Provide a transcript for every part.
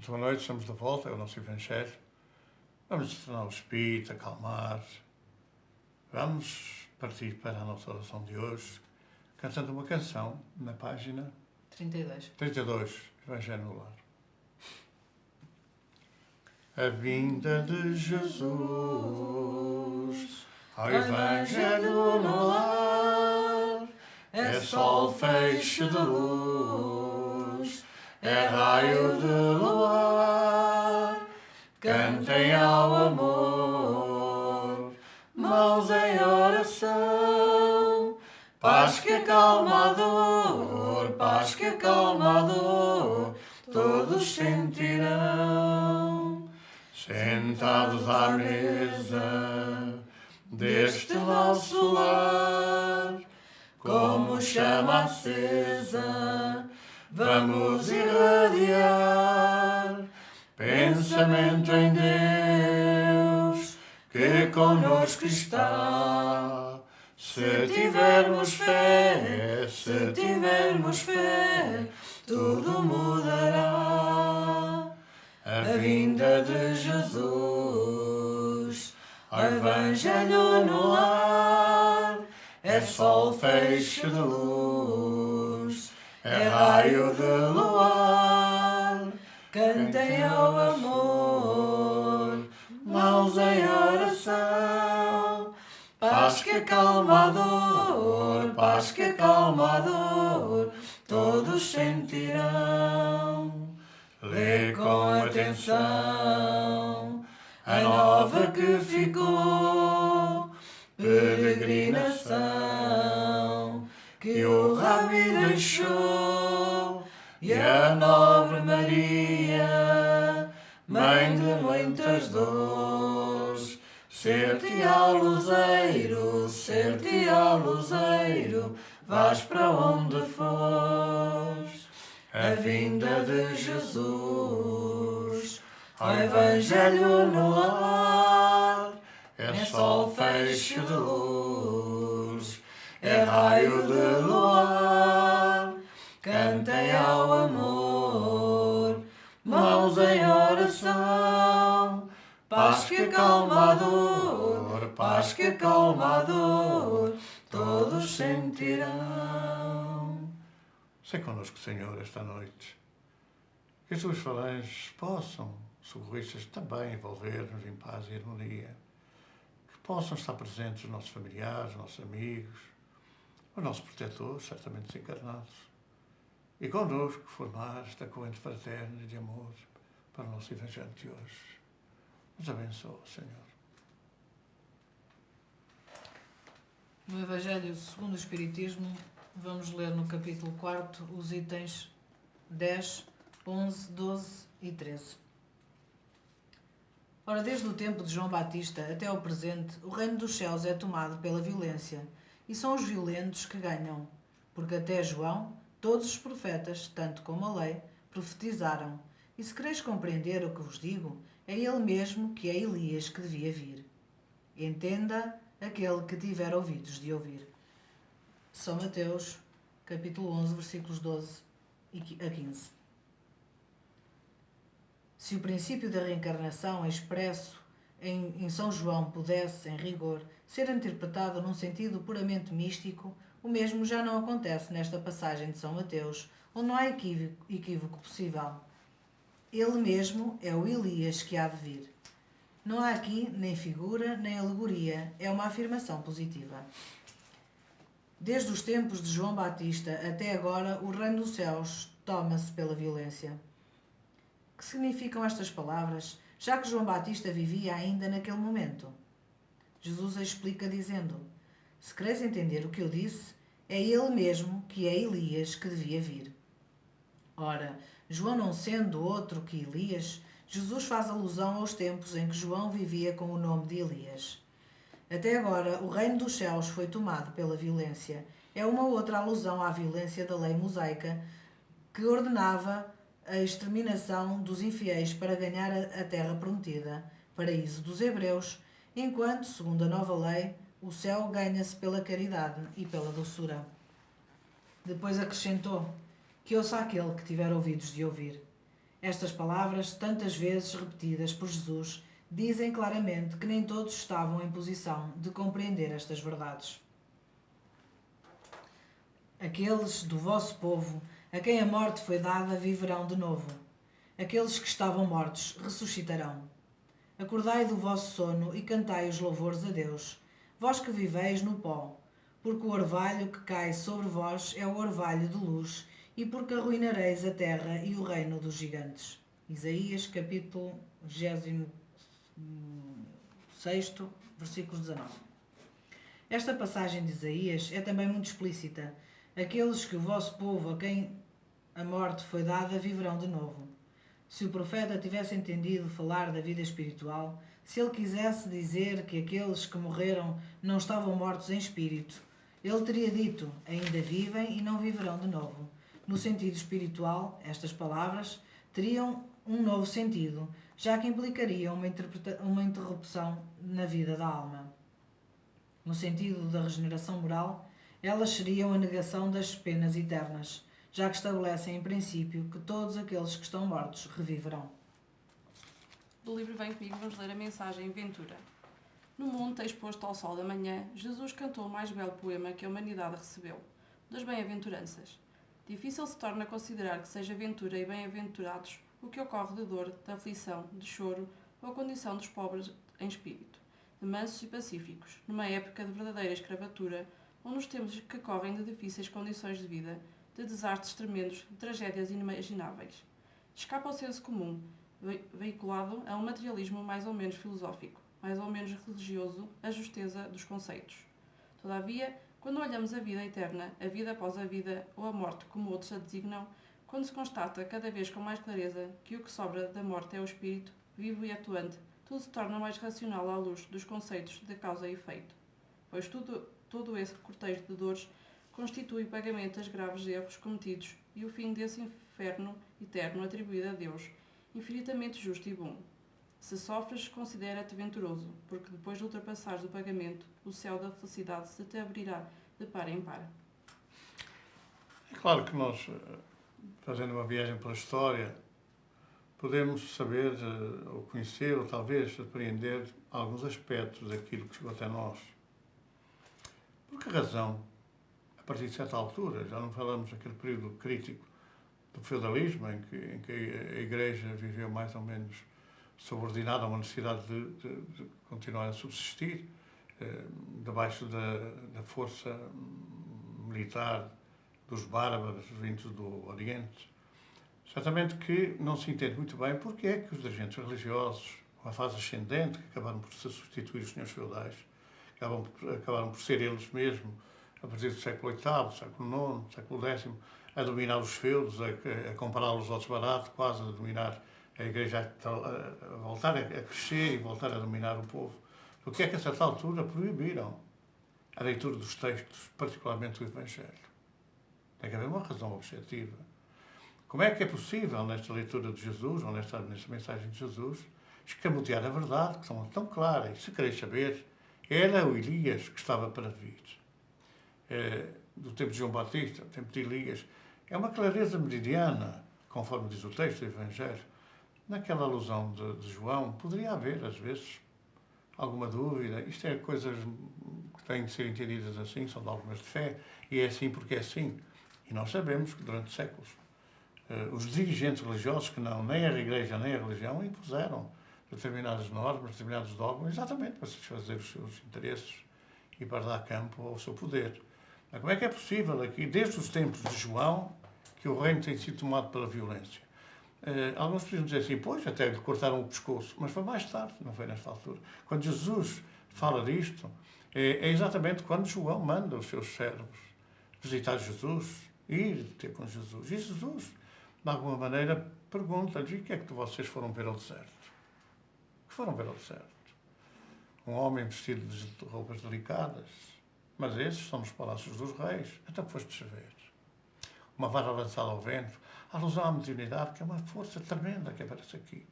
Boa noite, estamos de volta, é o nosso Evangelho. Vamos tornar o espírito, acalmar. Vamos partir para a nossa oração de hoje, cantando uma canção na página 32, Evangelho no Lar. A vinda de Jesus ao Evangelho no lar é sol, feixe de luz, é raio de luar. Cantem ao amor, mãos em oração, paz que acalma a dor, paz que acalma a dor, todos sentirão. Sentados à mesa deste nosso lar, como chama acesa, vamos irradiar pensamento em Deus, que conosco está. Se tivermos fé, tudo mudará. A vinda de Jesus ao Evangelho no lar é sol, feixe de luz, é raio de luar. Cantem ao amor, mãos em oração, paz que acalma a dor, paz que acalma a dor, todos sentirão. Lê com atenção a nova que ficou, peregrinação que o Rabi deixou, e a nobre Maria, mãe de muitas dores, ser-te ao luzeiro, vais para onde fores. A vinda de Jesus ao Evangelho no lar é sol, feixe de luz, é raio de luar. Cantem ao amor, mãos em oração, paz que acalma a dor, paz que acalma a dor, todos sentirão. Sei connosco, Senhor, esta noite. Que as tuas falanges possam, socorristas, também envolver-nos em paz e harmonia. Que possam estar presentes os nossos familiares, os nossos amigos, os nossos protetores, certamente desencarnados. E connosco formar esta corrente fraterna de amor para o nosso Evangelho de hoje. Nos abençoa, Senhor. No Evangelho segundo o Espiritismo, vamos ler no capítulo 4 os itens 10, 11, 12 e 13. Ora, desde o tempo de João Batista até ao presente, o reino dos céus é tomado pela violência, e são os violentos que ganham, porque até João todos os profetas, tanto como a lei, profetizaram. E se quereis compreender o que vos digo, é ele mesmo que é Elias que devia vir. Entenda aquele que tiver ouvidos de ouvir. São Mateus, capítulo 11, versículos 12 a 15. Se o princípio da reencarnação expresso em São João pudesse, em rigor, ser interpretado num sentido puramente místico, o mesmo já não acontece nesta passagem de São Mateus, onde não há equívoco possível. Ele mesmo é o Elias que há de vir. Não há aqui nem figura nem alegoria, é uma afirmação positiva. Desde os tempos de João Batista até agora, o reino dos céus toma-se pela violência. Que significam estas palavras, já que João Batista vivia ainda naquele momento? Jesus explica dizendo: se queres entender o que eu disse, é ele mesmo que é Elias que devia vir. Ora, João não sendo outro que Elias, Jesus faz alusão aos tempos em que João vivia com o nome de Elias. Até agora, o reino dos céus foi tomado pela violência. É uma outra alusão à violência da lei mosaica que ordenava a exterminação dos infiéis para ganhar a terra prometida, paraíso dos hebreus, enquanto, segundo a nova lei, o céu ganha-se pela caridade e pela doçura. Depois acrescentou: que ouça aquele que tiver ouvidos de ouvir. Estas palavras, tantas vezes repetidas por Jesus, dizem claramente que nem todos estavam em posição de compreender estas verdades. Aqueles do vosso povo, a quem a morte foi dada, viverão de novo. Aqueles que estavam mortos ressuscitarão. Acordai do vosso sono e cantai os louvores a Deus, vós que viveis no pó, porque o orvalho que cai sobre vós é o orvalho de luz, e porque arruinareis a terra e o reino dos gigantes. Isaías, capítulo 26, versículo 19. Esta passagem de Isaías é também muito explícita. Aqueles que o vosso povo, a quem a morte foi dada, viverão de novo. Se o profeta tivesse entendido falar da vida espiritual, se ele quisesse dizer que aqueles que morreram não estavam mortos em espírito, ele teria dito: ainda vivem e não viverão de novo. No sentido espiritual, estas palavras teriam um novo sentido, já que implicariam uma interrupção na vida da alma. No sentido da regeneração moral, elas seriam a negação das penas eternas, já que estabelecem em princípio que todos aqueles que estão mortos reviverão. Do livro Vem Comigo vamos ler a mensagem Ventura. No monte exposto ao sol da manhã, Jesus cantou o mais belo poema que a humanidade recebeu, das bem-aventuranças. Difícil se torna considerar que seja ventura e bem-aventurados o que ocorre de dor, de aflição, de choro ou a condição dos pobres em espírito, de mansos e pacíficos, numa época de verdadeira escravatura ou nos tempos que correm de difíceis condições de vida, de desastres tremendos, de tragédias inimagináveis. Escapa ao senso comum, veiculado a um materialismo mais ou menos filosófico, mais ou menos religioso, a justeza dos conceitos. Todavia, quando olhamos a vida eterna, a vida após a vida ou a morte como outros a designam, quando se constata cada vez com mais clareza que o que sobra da morte é o espírito, vivo e atuante, tudo se torna mais racional à luz dos conceitos de causa e efeito. Pois todo esse cortejo de dores constitui o pagamento dos graves erros cometidos e o fim desse inferno eterno atribuído a Deus, infinitamente justo e bom. Se sofres, considera-te venturoso, porque depois de ultrapassares o pagamento, o céu da felicidade se te abrirá de par em par. É claro que nós, fazendo uma viagem pela história, podemos saber, ou conhecer, ou talvez apreender alguns aspectos daquilo que chegou até nós. Por que razão, a partir de certa altura, já não falamos daquele período crítico do feudalismo, em que a Igreja viveu mais ou menos subordinada a uma necessidade de continuar a subsistir, debaixo da força militar dos bárbaros vindos do Oriente. Certamente que não se entende muito bem porque é que os dirigentes religiosos, uma fase ascendente, que acabaram por se substituir os senhores feudais, acabaram por ser eles mesmos, a partir do século VIII, século IX, século X, a dominar os feudos, a comprá-los ao desbarato, quase a dominar a Igreja, a voltar a crescer e voltar a dominar o povo. Porque é que a certa altura proibiram a leitura dos textos, particularmente do Evangelho? Tem que haver uma razão objetiva. Como é que é possível, nesta leitura de Jesus, ou nesta mensagem de Jesus, escamotear a verdade, que são tão clara, e se quereis saber, era o Elias que estava para vir. Do tempo de João Batista, do tempo de Elias, é uma clareza meridiana, conforme diz o texto do Evangelho. Naquela alusão de João, poderia haver, às vezes, alguma dúvida. Isto é coisas que têm de ser entendidas assim, são dogmas de fé, e é assim porque é assim. E nós sabemos que, durante séculos, os dirigentes religiosos, que não, nem a Igreja nem a religião, impuseram determinadas normas, determinados dogmas, exatamente para satisfazer os seus interesses e para dar campo ao seu poder. Mas como é que é possível aqui, desde os tempos de João, que o reino tem sido tomado pela violência? Alguns poderiam dizer assim, pois, até lhe cortaram o pescoço, mas foi mais tarde, não foi nesta altura. Quando Jesus fala disto, é exatamente quando João manda os seus servos visitar Jesus, ir ter com Jesus. E Jesus, de alguma maneira, pergunta-lhes, e o que é que vocês foram ver ao deserto? O que foram ver ao deserto? Um homem vestido de roupas delicadas, mas esses são os palácios dos reis. Então foste ver. Uma vara lançada ao vento, a alusão à mediunidade, que é uma força tremenda que aparece aqui.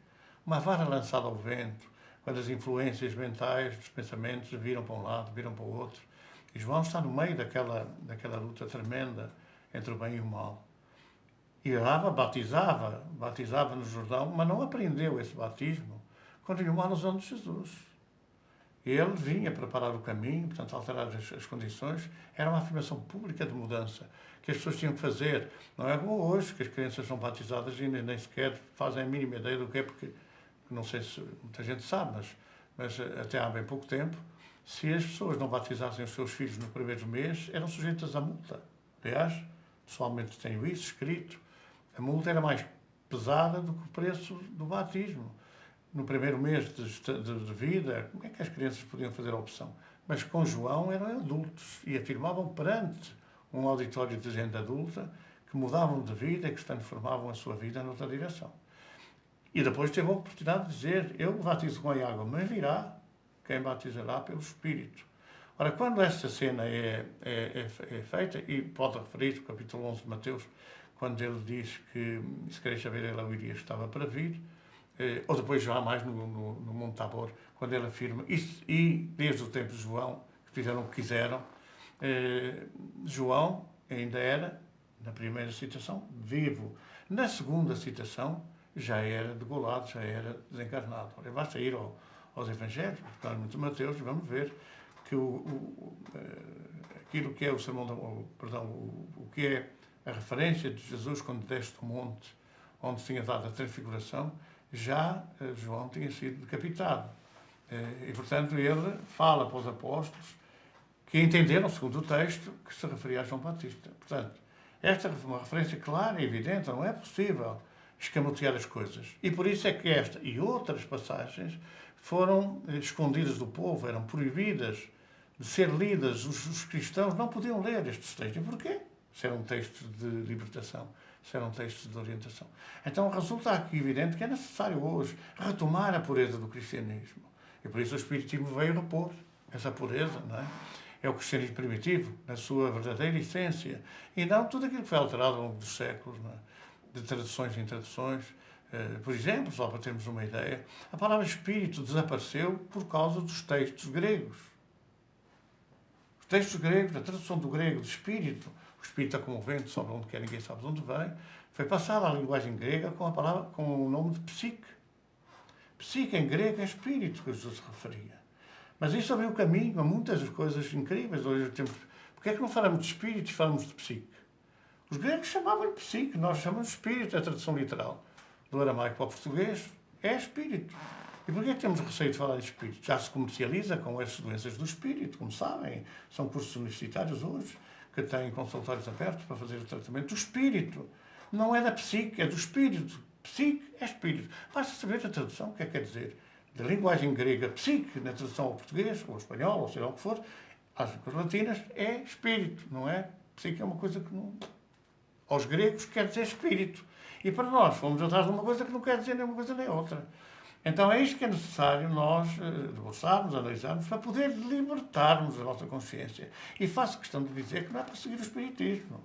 Uma vara lançada ao vento, quando as influências mentais dos pensamentos viram para um lado, viram para o outro. E João está no meio daquela luta tremenda entre o bem e o mal. E orava, batizava no Jordão, mas não aprendeu esse batismo com nenhuma alusão de Jesus. Ele vinha preparar o caminho, portanto, alterar as condições. Era uma afirmação pública de mudança que as pessoas tinham que fazer. Não é como hoje, que as crianças são batizadas e nem sequer fazem a mínima ideia do que é, porque não sei se muita gente sabe, mas até há bem pouco tempo, se as pessoas não batizassem os seus filhos no primeiro mês, eram sujeitas a multa. Aliás, pessoalmente tenho isso escrito. A multa era mais pesada do que o preço do batismo. No primeiro mês de vida, como é que as crianças podiam fazer a opção? Mas com João eram adultos e afirmavam perante um auditório de gente adulta que mudavam de vida e que transformavam a sua vida noutra direção. E depois teve a oportunidade de dizer: eu batizo com a água, mas virá quem batizará pelo Espírito. Ora, quando esta cena é feita, e pode referir o capítulo 11 de Mateus, quando ele diz que, se queres saber, ele o Irias estava para vir, ou depois já mais no Monte Tabor, quando ele afirma, e desde o tempo de João, que fizeram o que quiseram, João ainda era, na primeira citação, vivo. Na segunda citação, já era degolado, já era desencarnado. Ora, basta ir aos Evangelhos, particularmente de Mateus, e vamos ver que aquilo que é o sermão, o que é a referência de Jesus quando desce do monte, onde tinha dado a transfiguração, já João tinha sido decapitado. E, portanto, ele fala para os apóstolos que entenderam, segundo o texto, que se referia a João Batista. Portanto, esta é uma referência clara e evidente, não é possível escamotear as coisas. E por isso é que esta e outras passagens foram escondidas do povo, eram proibidas de ser lidas. Os cristãos não podiam ler estes textos. E porquê? Se eram textos de libertação, se eram textos de orientação. Então resulta aqui evidente que é necessário hoje retomar a pureza do cristianismo. E por isso o Espiritismo veio repor essa pureza, não é? É o cristianismo primitivo, na sua verdadeira essência. E não tudo aquilo que foi alterado ao longo dos séculos, não é? De traduções em traduções. Por exemplo, só para termos uma ideia, a palavra espírito desapareceu por causa dos textos gregos. Os textos gregos, a tradução do grego de espírito, o espírito é como o vento, sobre onde quer, ninguém sabe de onde vem, foi passada à linguagem grega com a palavra, com o nome de psique. Psique em grego é espírito que Jesus se referia. Mas isso abriu o caminho a muitas coisas incríveis. Hoje temos. Porque é que não falamos de espírito e falamos de psique? Os gregos chamavam-lhe psique, nós chamamos de espírito, é a tradução literal do aramaico para o português, é espírito. E porquê é que temos receio de falar de espírito? Já se comercializa com as doenças do espírito, como sabem, são cursos universitários hoje que têm consultórios abertos para fazer o tratamento do espírito. Não é da psique, é do espírito. Psique é espírito. Basta saber a tradução, o que é que quer dizer. Da linguagem grega, psique, na tradução ao português, ou ao espanhol, ou seja o que for, às línguas latinas, é espírito, não é? Psique é uma coisa que não... Aos gregos quer dizer espírito. E para nós fomos atrás de uma coisa que não quer dizer nem uma coisa nem outra. Então é isto que é necessário nós debruçarmos, analisarmos, para poder libertarmos a nossa consciência. E faço questão de dizer que não é para seguir o espiritismo.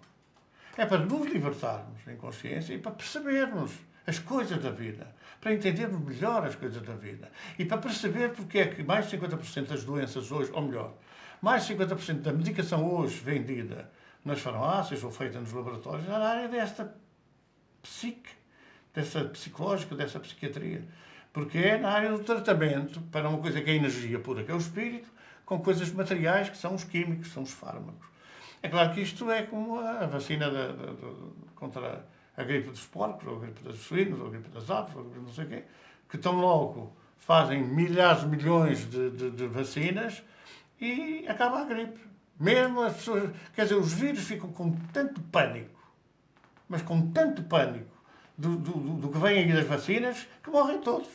É para nos libertarmos em consciência e para percebermos as coisas da vida, para entendermos melhor as coisas da vida e para perceber porque é que mais de 50% das doenças hoje, ou melhor, mais de 50% da medicação hoje vendida nas farmácias ou feita nos laboratórios, é na área desta psique, dessa psicológica, dessa psiquiatria. Porque é na área do tratamento para uma coisa que é energia pura, que é o espírito, com coisas materiais que são os químicos, são os fármacos. É claro que isto é como a vacina contra a gripe dos porcos, ou a gripe dos suínos, ou a gripe das aves, ou a gripe não sei o quê, que tão logo fazem milhares de milhões de vacinas e acaba a gripe. Mesmo as pessoas, quer dizer, os vírus ficam com tanto pânico, mas com tanto pânico do que vem aí das vacinas, que morrem todos.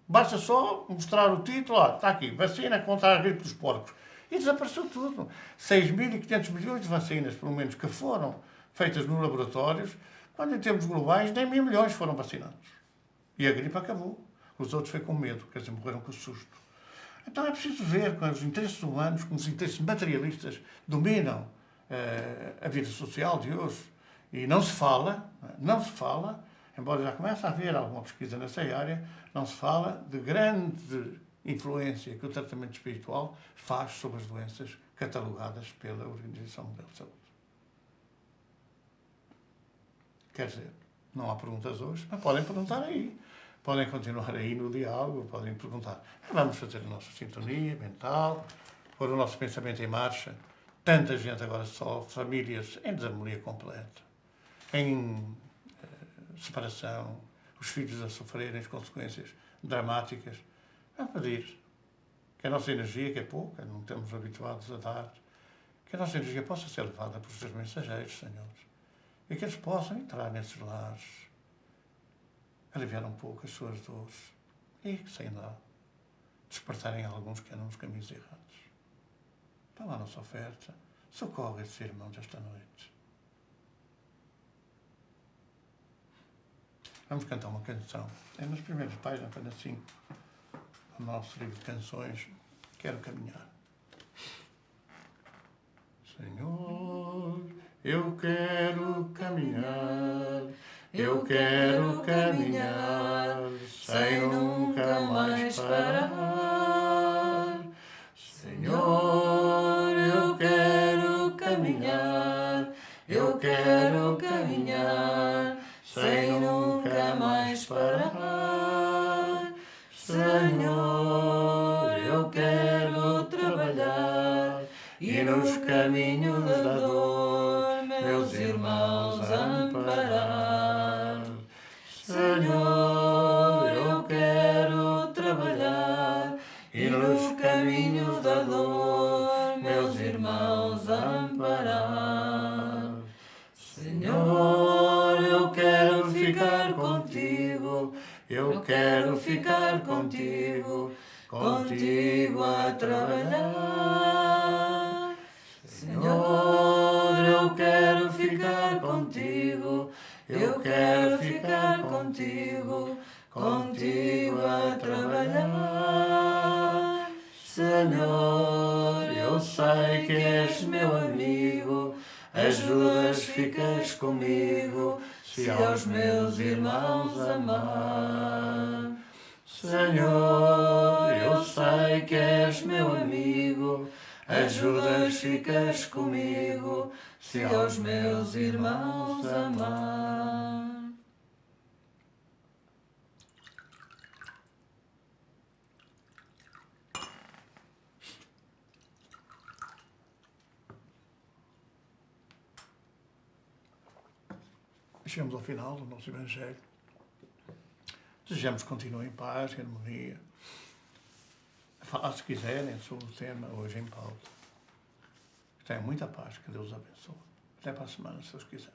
Basta só mostrar o título, está aqui, vacina contra a gripe dos porcos. E desapareceu tudo. 6.500 milhões de vacinas, pelo menos, que foram feitas nos laboratórios, quando em termos globais, nem 1.000 milhões foram vacinados. E a gripe acabou. Os outros foi com medo, quer dizer, morreram com susto. Então é preciso ver como os interesses humanos, como os interesses materialistas dominam a vida social de hoje. E não se fala, embora já comece a haver alguma pesquisa nessa área, não se fala de grande influência que o tratamento espiritual faz sobre as doenças catalogadas pela Organização Mundial de Saúde. Quer dizer, Não há perguntas hoje, mas podem perguntar aí. Podem continuar aí no diálogo, podem perguntar. Vamos fazer a nossa sintonia mental, pôr o nosso pensamento em marcha. Tanta gente agora sofre, famílias em desarmonia completa, em separação, os filhos a sofrerem as consequências dramáticas. Vamos pedir que a nossa energia, que é pouca, não estamos habituados a dar, que a nossa energia possa ser levada pelos seus mensageiros, Senhor, e que eles possam entrar nesses lares, aliviar um pouco as suas dores e, sem lá, despertarem alguns que andam nos caminhos errados. Toma a nossa oferta, socorre esses irmãos esta noite. Vamos cantar uma canção. É nas primeiras páginas, apenas 5, do nosso livro de canções, Quero Caminhar. Senhor, eu quero caminhar, eu quero caminhar, sem nunca mais parar. Senhor, eu quero caminhar, eu quero caminhar, sem nunca mais parar. Senhor, eu quero trabalhar e nos caminhos da dor meus irmãos amparar. Senhor, eu quero trabalhar e nos caminhos da dor meus irmãos amparar. Senhor, eu quero ficar contigo, eu quero ficar contigo, contigo a trabalhar. Senhor, eu quero ficar contigo, eu quero ficar contigo, contigo a trabalhar. Senhor, eu sei que és meu amigo, ajudas, ficas comigo, se aos meus irmãos amar. Senhor, eu sei que és meu amigo, ajudas, ficas comigo, se aos meus irmãos amar. Chegamos ao final do nosso Evangelho. Desejamos que continuem em paz, em harmonia. Falar, se quiserem, sobre o tema hoje em pauta. Tenham muita paz, que Deus os abençoe. Até para a semana, se Deus quiser.